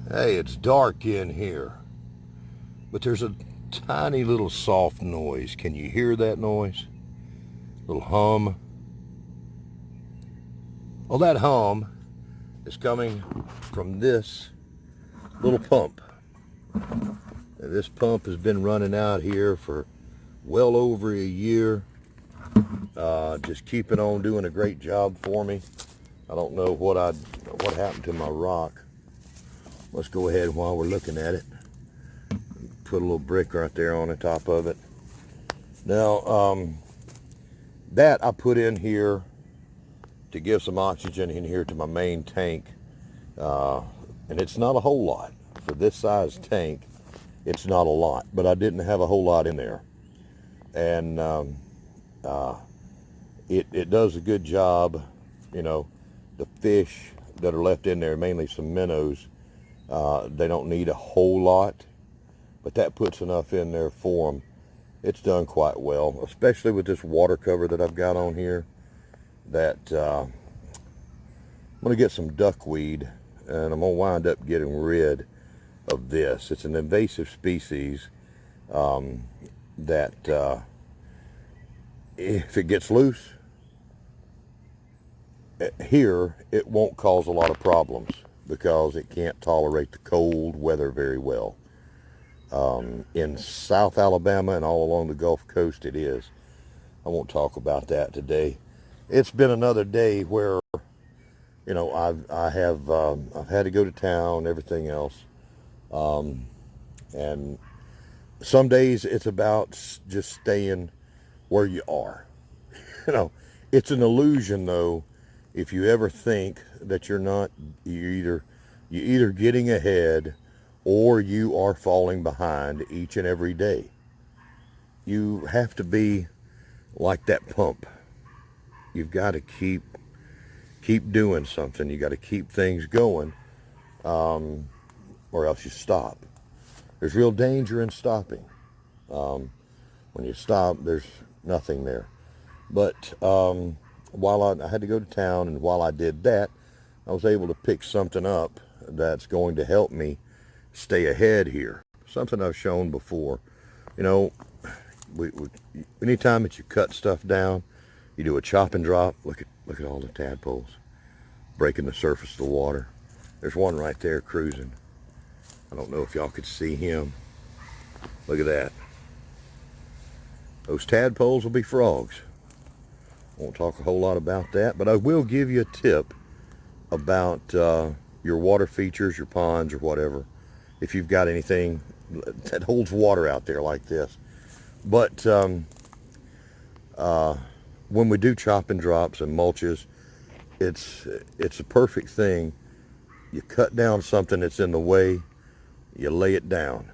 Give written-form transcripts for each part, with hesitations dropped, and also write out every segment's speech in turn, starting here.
Hey, it's dark in here, but there's a tiny little soft noise. Can you hear that noise? Little hum. Well, that hum is coming from this little pump. This pump has been running out here for well over a year, just keeping on doing a great job for me. I don't know what happened to my rock. Let's go ahead while we're looking at it. Put a little brick right there on the top of it. Now, that I put in here to give some oxygen in here to my main tank. And it's not a whole lot. For this size tank, it's not a lot. But I didn't have a whole lot in there. And it does a good job. You know, the fish that are left in there, mainly some minnows, they don't need a whole lot. But that puts enough in there for them. It's done quite well, especially with this water cover that I've got on here. That I'm going to get some duckweed, and I'm going to wind up getting rid of this. It's an invasive species that if it gets loose here, it won't cause a lot of problems because it can't tolerate the cold weather very well. In South Alabama and all along the Gulf Coast it is. I won't talk about that today. It's been another day where, you know, I've had to go to town, everything else. And some days it's about just staying where you are. You know, it's an illusion though, if you ever think that you're either getting ahead or you are falling behind each and every day. You have to be like that pump. You've got to keep doing something. You got to keep things going, or else you stop. There's real danger in stopping. When you stop, there's nothing there. But while I had to go to town, and while I did that, I was able to pick something up that's going to help me stay ahead here. Something I've shown before. You know, anytime that you cut stuff down, you do a chop and drop. Look at all the tadpoles breaking the surface of the water. There's one right there cruising. I don't know if y'all could see him. Look at that. Those tadpoles will be frogs. Won't talk a whole lot about that, but I will give you a tip about your water features, your ponds or whatever, if you've got anything that holds water out there like this. But when we do chop and drops and mulches, it's a perfect thing. You cut down something that's in the way, you lay it down.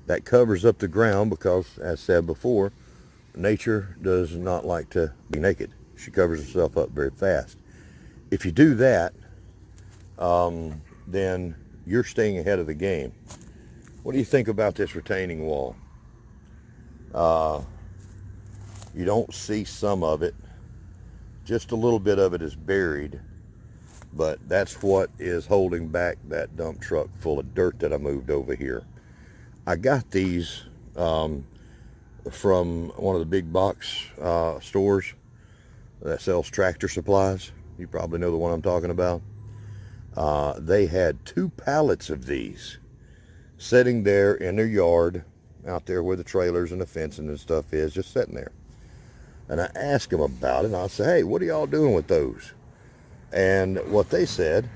That covers up the ground because, as said before, nature does not like to be naked. She covers herself up very fast. If you do that, then you're staying ahead of the game. What do you think about this retaining wall? You don't see some of it. Just a little bit of it is buried, but that's what is holding back that dump truck full of dirt that I moved over here. I got these from one of the big box stores that sells tractor supplies. You probably know the one I'm talking about. They had 2 pallets of these sitting there in their yard, out there where the trailers and the fencing and stuff is, just sitting there. And I asked them about it, and I said, hey, what are y'all doing with those? And what they said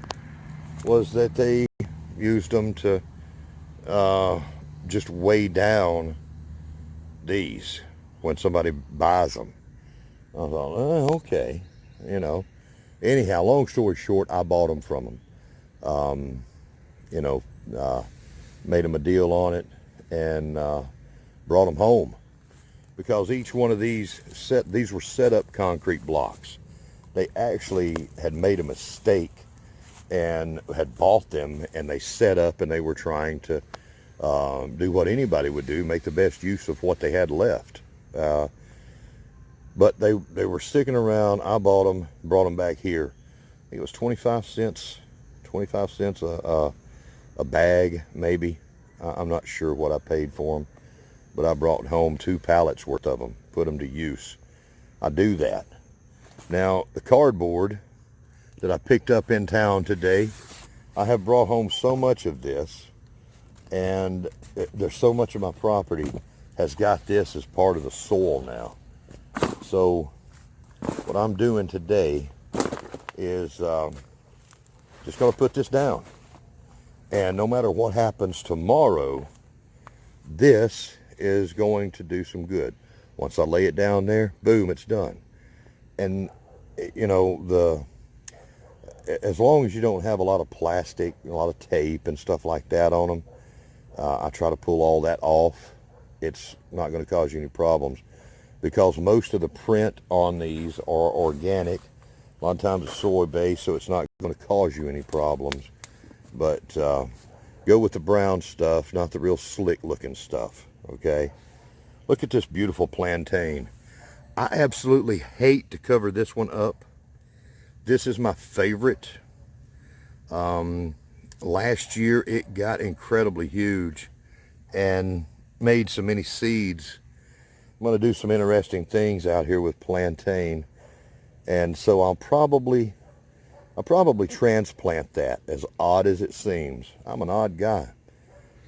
was that they used them to just weigh down these when somebody buys them. I thought, oh, okay, you know. Anyhow, long story short, I bought them from them. You know, made them a deal on it and brought them home, because each one of these were set up concrete blocks. They actually had made a mistake and had bought them, and they set up, and they were trying to do what anybody would do, make the best use of what they had left. But they were sticking around. I bought them, brought them back here. I think it was 25 cents a a bag, maybe. I'm not sure what I paid for them, but I brought home 2 pallets worth of them, put them to use. I do that. Now, the cardboard that I picked up in town today, I have brought home so much of this, and there's so much of my property has got this as part of the soil now. So what I'm doing today is just going to put this down. And no matter what happens tomorrow, this is going to do some good. Once I lay it down there, boom, it's done. And, you know, as long as you don't have a lot of plastic, a lot of tape and stuff like that on them, I try to pull all that off. It's not going to cause you any problems, because most of the print on these are organic. A lot of times it's soy-based, so it's not going to cause you any problems. But go with the brown stuff, not the real slick-looking stuff, okay? Look at this beautiful plantain. I absolutely hate to cover this one up. This is my favorite. Last year it got incredibly huge and made so many seeds. I'm going to do some interesting things out here with plantain, and so I'll probably transplant that, as odd as it seems. I'm an odd guy.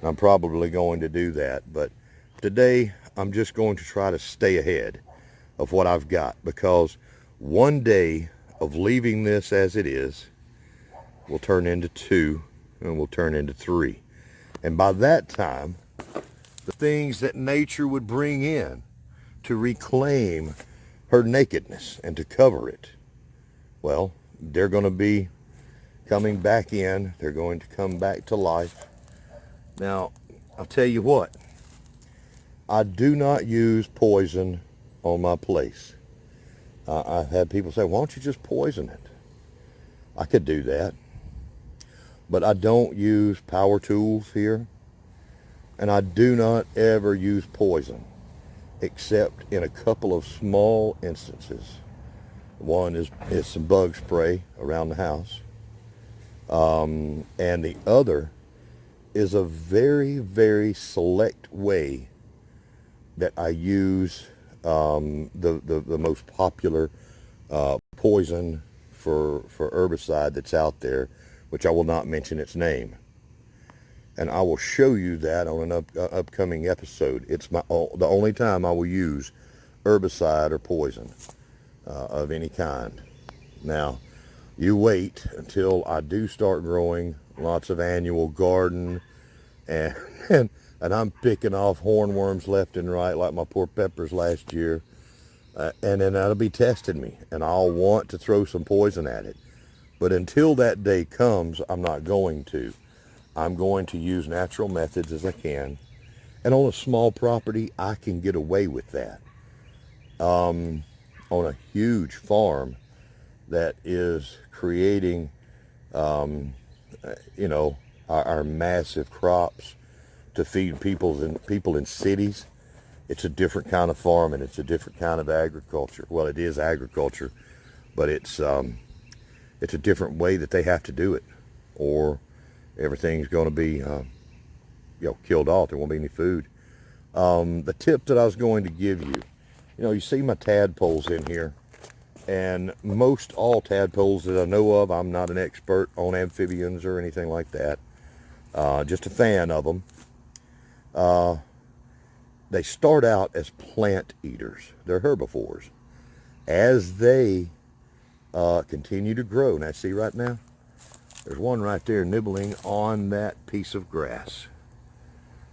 I'm probably going to do that, but today I'm just going to try to stay ahead of what I've got, because one day of leaving this as it is will turn into 2, and will turn into 3. And by that time, the things that nature would bring in to reclaim her nakedness and to cover it, well, they're going to be coming back in. They're going to come back to life. Now, I'll tell you what, I do not use poison on my place. I've had people say, why don't you just poison it? I could do that, but I don't use power tools here, and I do not ever use poison except in a couple of small instances. One is some bug spray around the house, and the other is a very, very select way that I use the most popular poison for herbicide that's out there, which I will not mention its name. And I will show you that on an upcoming episode. It's the only time I will use herbicide or poison of any kind. Now, you wait until I do start growing lots of annual garden, and I'm picking off hornworms left and right like my poor peppers last year, and then that'll be testing me, and I'll want to throw some poison at it. But until that day comes, I'm not going to. I'm going to use natural methods as I can, and on a small property, I can get away with that. On a huge farm that is creating, you know, our massive crops to feed people in cities, it's a different kind of farm, and it's a different kind of agriculture. Well, it is agriculture, but it's a different way that they have to do it, or everything's going to be killed off. There won't be any food. The tip that I was going to give you, you see my tadpoles in here, and most all tadpoles that I know of, I'm not an expert on amphibians or anything like that, just a fan of them. They start out as plant eaters. They're herbivores. As they continue to grow, now see right now, there's one right there nibbling on that piece of grass.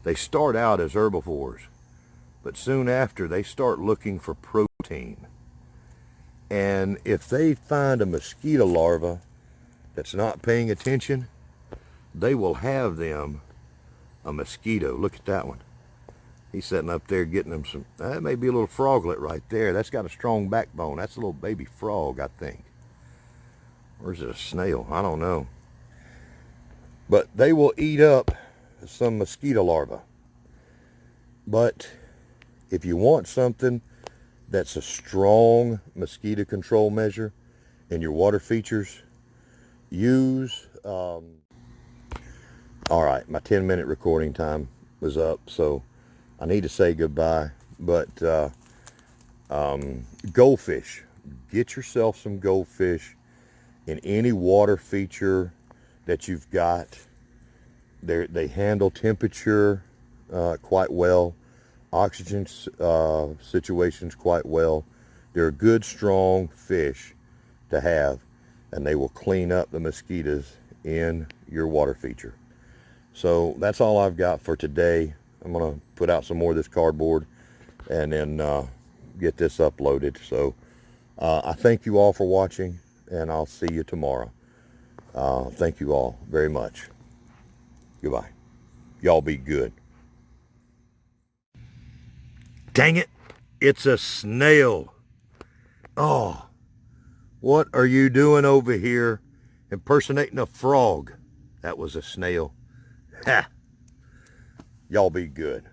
They start out as herbivores, but soon after they start looking for protein. And if they find a mosquito larva that's not paying attention, they will have them a mosquito. Look at that one. He's sitting up there getting them some, that may be a little froglet right there. That's got a strong backbone. That's a little baby frog, I think. Or is it a snail? I don't know. But they will eat up some mosquito larvae. But if you want something that's a strong mosquito control measure in your water features, use All right, my 10-minute recording time was up, so I need to say goodbye. But goldfish, get yourself some goldfish in any water feature that you've got. They handle temperature quite well, oxygen situations quite well. They're a good, strong fish to have, and they will clean up the mosquitoes in your water feature. So that's all I've got for today. I'm going to put out some more of this cardboard and then get this uploaded. So I thank you all for watching, and I'll see you tomorrow. Thank you all very much. Goodbye. Y'all be good. Dang it, it's a snail. Oh, what are you doing over here impersonating a frog? That was a snail. Ha! Y'all be good.